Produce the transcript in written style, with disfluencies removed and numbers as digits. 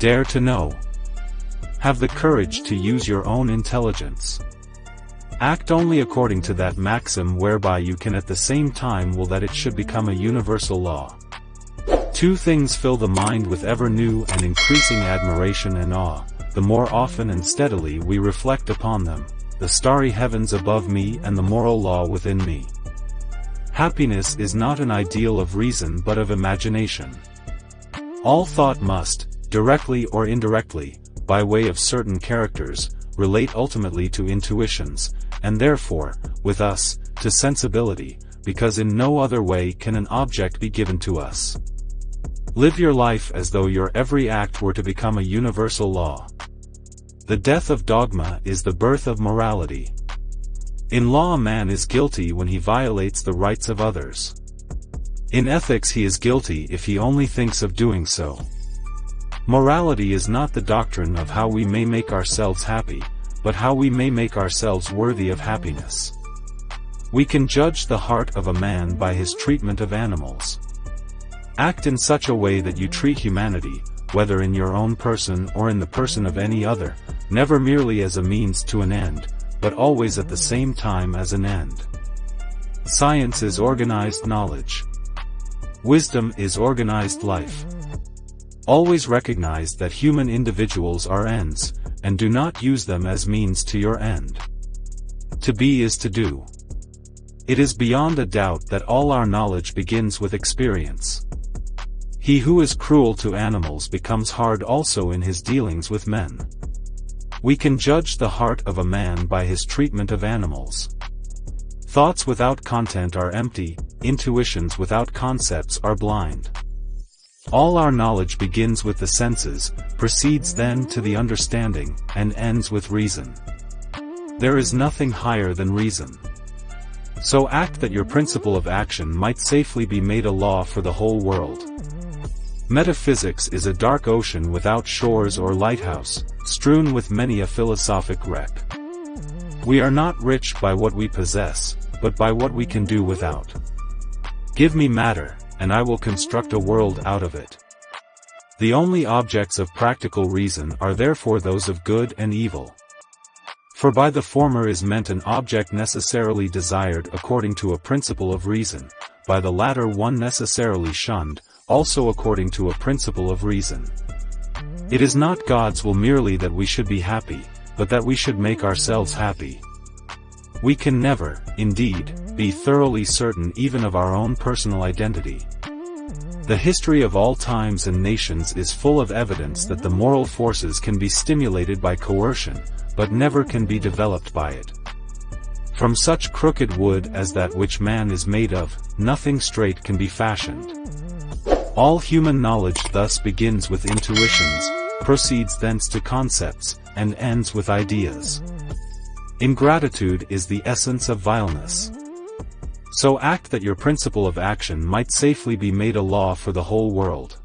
Dare to know. Have the courage to use your own intelligence. Act only according to that maxim whereby you can at the same time will that it should become a universal law. Two things fill the mind with ever new and increasing admiration and awe, the more often and steadily we reflect upon them, the starry heavens above me and the moral law within me. Happiness is not an ideal of reason but of imagination. All thought must, directly or indirectly, by way of certain characters, relate ultimately to intuitions, and therefore, with us, to sensibility, because in no other way can an object be given to us. Live your life as though your every act were to become a universal law. The death of dogma is the birth of morality. In law a man is guilty when he violates the rights of others. In ethics he is guilty if he only thinks of doing so. Morality is not the doctrine of how we may make ourselves happy, but how we may make ourselves worthy of happiness. We can judge the heart of a man by his treatment of animals. Act in such a way that you treat humanity, whether in your own person or in the person of any other, never merely as a means to an end, but always at the same time as an end. Science is organized knowledge. Wisdom is organized life. Always recognize that human individuals are ends, and do not use them as means to your end. To be is to do. It is beyond a doubt that all our knowledge begins with experience. He who is cruel to animals becomes hard also in his dealings with men. We can judge the heart of a man by his treatment of animals. Thoughts without content are empty, intuitions without concepts are blind. All our knowledge begins with the senses, proceeds then to the understanding, and ends with reason. There is nothing higher than reason. So act that your principle of action might safely be made a law for the whole world. Metaphysics is a dark ocean without shores or lighthouse, strewn with many a philosophic wreck. We are not rich by what we possess, but by what we can do without. Give me matter, and I will construct a world out of it. The only objects of practical reason are therefore those of good and evil. For by the former is meant an object necessarily desired according to a principle of reason, by the latter one necessarily shunned, also according to a principle of reason. It is not God's will merely that we should be happy, but that we should make ourselves happy. We can never, indeed, be thoroughly certain even of our own personal identity. The history of all times and nations is full of evidence that the moral forces can be stimulated by coercion, but never can be developed by it. From such crooked wood as that which man is made of, nothing straight can be fashioned. All human knowledge thus begins with intuitions, proceeds thence to concepts, and ends with ideas. Ingratitude is the essence of vileness. So act that your principle of action might safely be made a law for the whole world.